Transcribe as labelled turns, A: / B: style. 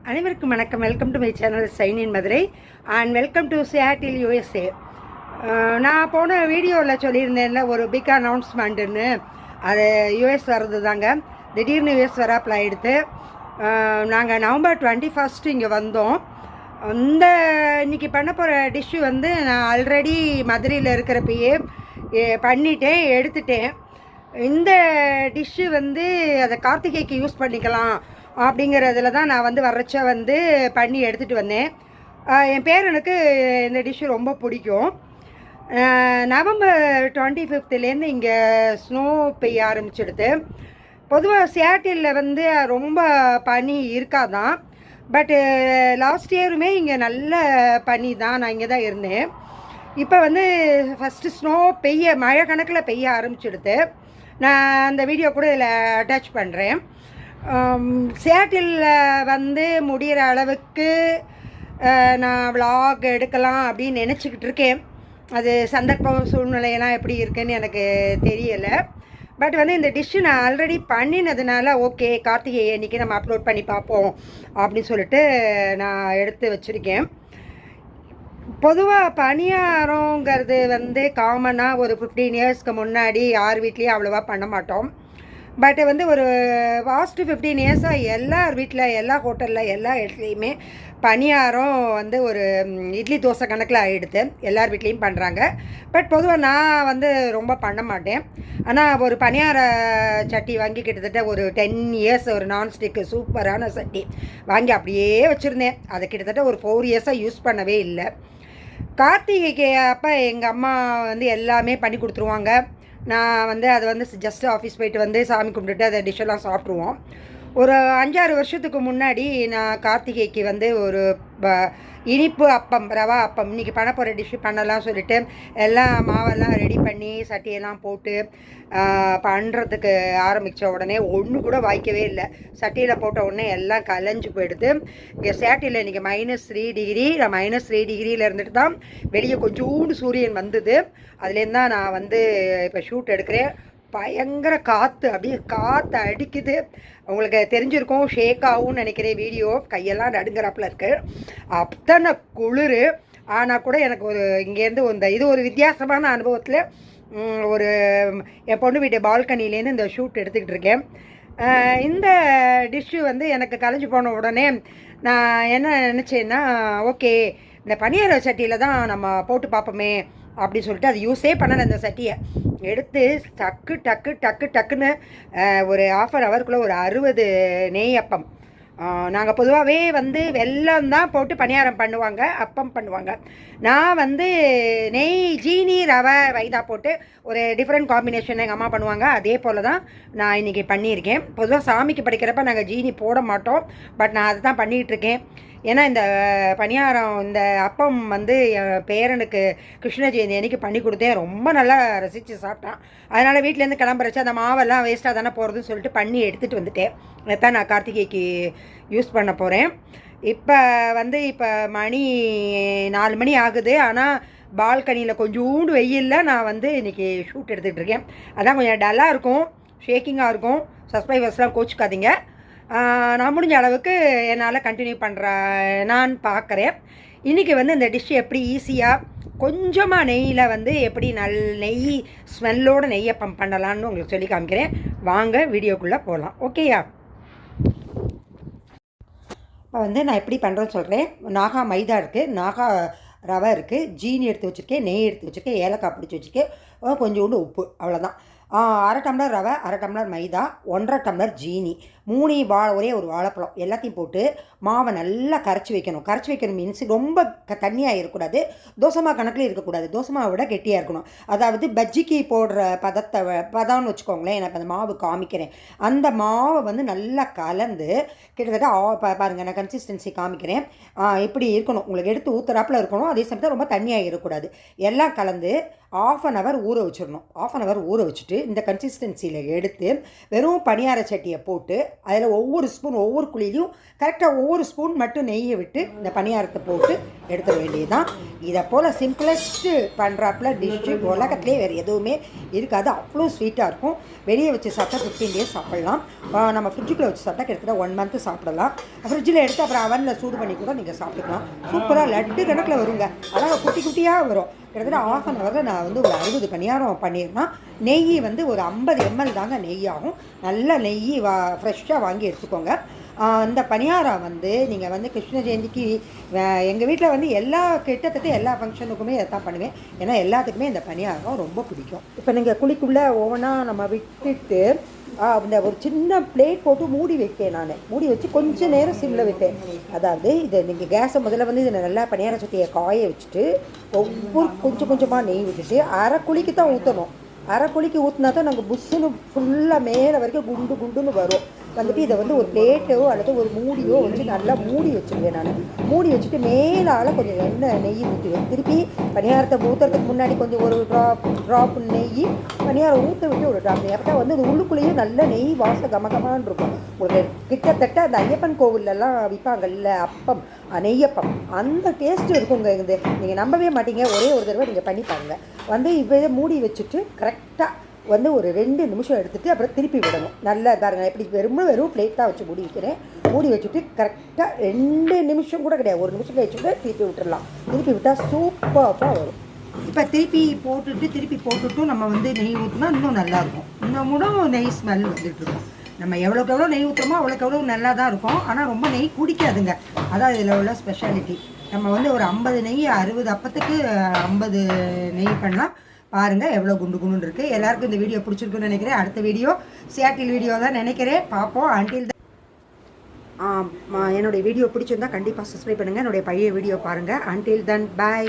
A: அனைவருக்கும் வணக்கம். Welcome to my channel sign in Madurai and welcome to Seattle USA. நான் போன வீடியோவில் சொல்லியிருந்தேன்ல ஒரு பிக் அனௌன்ஸ்மெண்ட்டுன்னு, அது யூஎஸ் வர்றது தாங்க. திடீர்னு யூஎஸ் வராப்பில் ஆகிடுது. நாங்கள் நவம்பர் 21 இங்கே வந்தோம். இன்றைக்கி பண்ண போகிற டிஷ்ஷு நான் ஆல்ரெடி மதுரையில் இருக்கிறப்பயே பண்ணிட்டேன், எடுத்துட்டேன். இந்த டிஷ்ஷு அதை கார்த்திகைக்கு யூஸ் பண்ணிக்கலாம் அப்படிங்கிறதுல தான் நான் வர்றச்ச பண்ணி எடுத்துகிட்டு வந்தேன். என் பேரனுக்கு இந்த டிஷ்ஷு ரொம்ப பிடிக்கும். நவம்பர் 25 இங்கே ஸ்னோ பெய்ய ஆரம்பிச்சிடுது. பொதுவாக சியாட்டிலில் ரொம்ப பனி இருக்காதான். பட்டு லாஸ்ட் இயருமே இங்கே நல்ல பனி தான். நான் இங்கே தான் இருந்தேன். இப்போ ஃபஸ்ட்டு ஸ்னோ மழை கணக்கில் பெய்ய ஆரம்பிச்சிடுது. நான் அந்த வீடியோ கூட இதில் அட்டாச் பண்ணுறேன். சியாட்டிலில் முடிகிற அளவுக்கு நான் விலாக் எடுக்கலாம் அப்படின்னு நினச்சிக்கிட்டு இருக்கேன். அது சந்தர்ப்பம் சூழ்நிலையெல்லாம் எப்படி இருக்குன்னு எனக்கு தெரியலை. பட் இந்த டிஷ்ஷு நான் ஆல்ரெடி பண்ணினதுனால ஓகே, கார்த்திகை அன்றைக்கி நம்ம அப்லோட் பண்ணி பார்ப்போம் அப்படின்னு சொல்லிட்டு நான் எடுத்து வச்சுருக்கேன். பொதுவாக பணியாரங்கிறது காமனாக ஒரு 15 இயர்ஸ்க்கு முன்னாடி யார் வீட்லேயும் அவ்வளோவா பண்ண மாட்டோம். பட் ஒரு பாஸ்ட் 15 இயர்ஸாக எல்லார் வீட்டில், எல்லா ஹோட்டலில், எல்லா இடத்துலையுமே பணியாரம் ஒரு இட்லி தோசை கணக்கில் ஆகிடுது. எல்லார் வீட்லேயும் பண்ணுறாங்க. பட் பொதுவாக நான் ரொம்ப பண்ண மாட்டேன். ஆனால் ஒரு பணியார சட்டி வாங்கி கிட்டத்தட்ட ஒரு 10 இயர்ஸ் ஒரு நான்ஸ்டிக்கு சூப்பரான சட்டி வாங்கி அப்படியே வச்சுருந்தேன். அதை கிட்டத்தட்ட ஒரு 4 இயர்ஸாக யூஸ் பண்ணவே இல்லை. கார்த்திகைக்கு அப்போ எங்கள் அம்மா எல்லாமே பண்ணி கொடுத்துருவாங்க. நான் அதை ஜஸ்ட் ஆஃபீஸ் போயிட்டு சாமி கும்பிட்டுட்டு அதை டிஷ்ஷெல்லாம் சாப்பிட்ருவோம். ஒரு 5-6 வருஷத்துக்கு முன்னாடி நான் கார்த்திகைக்கு ஒரு இனிப்பு அப்பம், ரவா அப்பம் இன்றைக்கி பண்ண போகிற டிஷ்ஷு பண்ணலாம் சொல்லிவிட்டு எல்லாம் மாவெல்லாம் ரெடி பண்ணி சட்டியெல்லாம் போட்டு பண்ணுறதுக்கு ஆரம்பித்த உடனே ஒன்று கூட வாய்க்கவே இல்லை. சட்டியில் போட்ட உடனே எல்லாம் கலைஞ்சு போயிடுது. இங்கே சேட்டியில் இன்றைக்கி -3 டிகிரி. நான் -3 டிகிரியில் இருந்துட்டு தான் வெளியே கொஞ்சோண்டு சூரியன் வந்தது. அதுலேருந்து தான் நான் இப்போ ஷூட் எடுக்கிறேன். பயங்கர காற்று, அப்படியே காற்று அடிக்குது. உங்களுக்கு தெரிஞ்சிருக்கும், ஷேக் ஆகும்னு நினைக்கிறேன். வீடியோ கையெல்லாம் நடுங்கிறாப்பில் இருக்குது. அத்தனை குளிர். ஆனால் கூட எனக்கு இங்கேருந்து இது ஒரு வித்தியாசமான அனுபவத்தில் ஒரு என் பொண்ணு வீட்டு பால்கனிலேருந்து இந்த ஷூட் எடுத்துக்கிட்டு இருக்கேன். இந்த டிஷ்ஷு எனக்கு கலைஞ்சு போன உடனே நான் என்ன நினச்சேன்னா, ஓகே இந்த பனியார சட்டியில் தான் நம்ம போட்டு பார்ப்போமே அப்படின்னு சொல்லிட்டு அது யூஸே பண்ணலை. அந்த சட்டியை எடுத்து டக்குன்னு ஒரு 1/2 ஹவருக்குள்ளே ஒரு 60 நெய் அப்பம். நாங்கள் பொதுவாகவே வெல்லம் தான் போட்டு பணியாரம் பண்ணுவாங்க, அப்பம் பண்ணுவாங்க. நான் நெய், ஜீனி, ரவை, மைதா போட்டு ஒரு டிஃப்ரெண்ட் காம்பினேஷன் எங்கள் அம்மா பண்ணுவாங்க. அதே போல் தான் நான் இன்றைக்கி பண்ணியிருக்கேன். பொதுவாக சாமிக்கு படைக்கிறப்ப நாங்கள் ஜீனி போட மாட்டோம். பட் நான் அதை தான் பண்ணிகிட்ருக்கேன். ஏன்னா இந்த பணியாரம், இந்த அப்பம் என் பேரனுக்கு கிருஷ்ண ஜெயந்தி அன்றைக்கி பண்ணி கொடுத்தேன். ரொம்ப நல்லா ரசித்து சாப்பிட்டான். அதனால் வீட்டிலேருந்து கிளம்புறச்சு அந்த மாவெல்லாம் வேஸ்ட்டாக தானே போகிறதுன்னு சொல்லிட்டு பண்ணி எடுத்துகிட்டு வந்துட்டேன். அதான் நான் கார்த்திகைக்கு யூஸ் பண்ண போகிறேன். இப்போ இப்போ மணி 4 மணி ஆகுது. ஆனால் பால்கனியில் கொஞ்சோண்டு வெயிலில் நான் இன்றைக்கி ஷூட் எடுத்துகிட்டு இருக்கேன். அதான் கொஞ்சம் டல்லாக இருக்கும், ஷேக்கிங்காக இருக்கும். சப்ஸ்கிரைபர்ஸ்லாம் கோச்சிக்காதீங்க. நான் முடிஞ்ச அளவுக்கு என்னால் கண்டினியூ நான் பார்க்குறேன். இன்றைக்கி இந்த டிஷ்ஷு எப்படி ஈஸியாக கொஞ்சமாக நெய்யில் எப்படி நெய் ஸ்மெல்லோட நெய்யப்பம் பண்ணலான்னு உங்களுக்கு சொல்லி காமிக்கிறேன். வாங்க வீடியோக்குள்ளே போகலாம். ஓகேயா? இப்போ நான் எப்படி பண்ணுறேன்னு சொல்கிறேன். நாகா மைதா இருக்குது, நாகா ரவை இருக்குது, ஜீனி எடுத்து வச்சுருக்கேன், நெய் எடுத்து வச்சுருக்கேன், ஏலக்காய் பிடிச்சி வச்சுருக்கேன், கொஞ்சோண்டு உப்பு, அவ்வளோதான். 1/2 டம்ளர் ரவை, 1/2 டம்ளர் மைதா, 1/2 டம்ளர் ஜீனி, 3 ஒரே ஒரு வாழைப்பழம் எல்லாத்தையும் போட்டு மாவை நல்லா கரைச்சி வைக்கணும். கரைச்சி வைக்கணும் மீன்ஸ் ரொம்ப தண்ணியாக இருக்கக்கூடாது, தோசை கணக்கில் இருக்கக்கூடாது. தோசை மாவை விட கெட்டியாக இருக்கணும். அதாவது பஜ்ஜிக்கு போடுற பதம்னு வச்சுக்கோங்களேன். எனக்கு அந்த மாவு காமிக்கிறேன். அந்த மாவை நல்லா கலந்து கிட்டத்தட்ட பாருங்கள், நான் கன்சிஸ்டன்சி காமிக்கிறேன். இப்படி இருக்கணும், உங்களுக்கு எடுத்து ஊற்றுறாப்பில் இருக்கணும். அதே சமயத்தில் ரொம்ப தண்ணியாக இருக்கக்கூடாது. எல்லாம் கலந்து 1/2 ஹவர் ஊற வச்சிடணும். 1/2 ஹவர் ஊற வச்சுட்டு இந்த கன்சிஸ்டன்சியில் எடுத்து வெறும் பணியார சட்டியை போட்டு அதில் ஒவ்வொரு ஸ்பூன் ஒவ்வொரு குழியிலையும் கரெக்டாக ஒவ்வொரு ஸ்பூன் மட்டும் நெய்யை விட்டு இந்த பணியாரத்தை போட்டு எடுத்துட வேண்டியதுதான். இதை போல் சிம்பிளஸ்ட்டு பண்ணுறாப்புல டிஷ்ஷு உலகத்துலேயே வேறு எதுவுமே இருக்காது. அவ்வளோ ஸ்வீட்டாக இருக்கும். வெளியே வச்சு சாப்பிட்டா 15 days சாப்பிட்லாம். நம்ம ஃப்ரிட்ஜுக்குள்ளே வச்சு சாப்பிட்டா கிட்டத்தட்ட 1 month சாப்பிடலாம். ஃப்ரிட்ஜில் எடுத்து அப்புறம் அவனில் சூடு பண்ணி கூட நீங்கள் சாப்பிட்டுக்கலாம். சூப்பராக லட்டு கணக்கில் வருங்க. அதான் குட்டி குட்டியாக வரும். கிட்டத்தட்ட 1/2 hour நான் வந்து ஒரு 60 பணியாரம் பண்ணியிருந்தேன். நெய் வந்து ஒரு 50 ml தாங்க நெய் ஆகும். நல்ல நெய் ஃப்ரெஷ்ஷாக வாங்கி எடுத்துக்கோங்க. இந்த பணியாரம் வந்து நீங்கள் வந்து கிருஷ்ண ஜெயந்திக்கு எங்கள் வீட்டில் வந்து கிட்டத்தட்ட எல்லா ஃபங்க்ஷனுக்குமே இதை தான் பண்ணுவேன். ஏன்னா எல்லாத்துக்குமே இந்த பணியாரம் ரொம்ப பிடிக்கும். இப்போ நீங்கள் குழிக்குள்ளே ஒவ்வொன்றா நம்ம விட்டுட்டு அந்த ஒரு சின்ன பிளேட் போட்டு மூடி வைப்பேன். நான் மூடி வச்சு கொஞ்சம் நேரம் சிம்மில் வைப்பேன். அதாவது இதை நீங்கள் கேஸை முதல்ல வந்து இதை நல்லா பணியார சட்டியை காய வச்சுட்டு ஒவ்வொரு கொஞ்சம் கொஞ்சமாக நெய் விட்டுட்டு அரை குழிக்கு தான் ஊற்றணும். அரை குழிக்கு ஊற்றினா தான் நாங்கள் புஷ்ஷுன்னு ஃபுல்லாக மேலே வரைக்கும் குண்டுன்னு வரும். வந்துட்டு இதை வந்து ஒரு பிளேட்டோ அல்லது ஒரு மூடியோ வச்சு நல்லா மூடி வச்சுருவேன். நான் மூடி வச்சுட்டு மேலால் கொஞ்சம் நெய் ஊற்றுவேன். திருப்பி பணியாரத்தை ஊற்றுறதுக்கு முன்னாடி கொஞ்சம் ஒரு ட்ராப் நெய், பணியாரம் ஊற்ற விட்டு ஒரு ட்ராப் நெய். அப்போ வந்து அது உள்ளுக்குள்ளேயும் நல்ல நெய் வாசம் கமகமான்னு இருக்கும். ஒரு கிட்டத்தட்ட அந்த ஐயப்பன் கோவிலெல்லாம் விற்பாங்கல்ல அப்பம், நெய்யப்பம், அந்த டேஸ்ட்டு இருக்குங்க. இது நீங்கள் நம்பவே மாட்டீங்க. ஒரே ஒரு தடவை நீங்கள் பண்ணி பாருங்கள். வந்து இப்போ மூடி வச்சுட்டு கரெக்டாக வந்து ஒரு 2 நிமிஷம் எடுத்துகிட்டு அப்புறம் திருப்பி விடணும். நல்லா பாருங்கள். எப்படி வெறும் பிளேட்டாக வச்சு மூடி வைக்கிறேன். மூடி வச்சுட்டு கரெக்டாக 2 நிமிஷம் கூட கிடையாது, 1 நிமிஷம் கழிச்சுட்டு திருப்பி விட்டுடலாம். திருப்பி விட்டால் சூப்பராக வரும். இப்போ திருப்பி போட்டுட்டும் நம்ம வந்து நெய் ஊற்றினா இன்னும் நல்லாயிருக்கும். இன்னமும் நெய் ஸ்மெல் வந்துட்டுருக்கும். நம்ம எவ்வளோக்கு எவ்வளோ நெய் ஊற்றுறோமோ அவ்வளோக்கு எவ்வளோ நல்லா தான் இருக்கும். ஆனால் ரொம்ப நெய் குடிக்காதுங்க. அதான் இதில் உள்ள ஸ்பெஷாலிட்டி. நம்ம வந்து ஒரு 50 நெய் 60 அப்பத்துக்கு 50 நெய் பண்ணலாம். பாருங்கள் எவ்வளோ குண்டுன்னு இருக்குது. எல்லாருக்கும் இந்த வீடியோ பிடிச்சிருக்குன்னு நினைக்கிறேன். அடுத்த வீடியோ சியாட்டில் வீடியோ தான் நினைக்கிறேன். பார்ப்போம். அன்டில் என்னுடைய வீடியோ பிடிச்சிருந்தா கண்டிப்பாக சப்ஸ்கிரைப் பண்ணுங்கள். என்னுடைய பழைய வீடியோ பாருங்கள். அன்டில் தென் பாய்.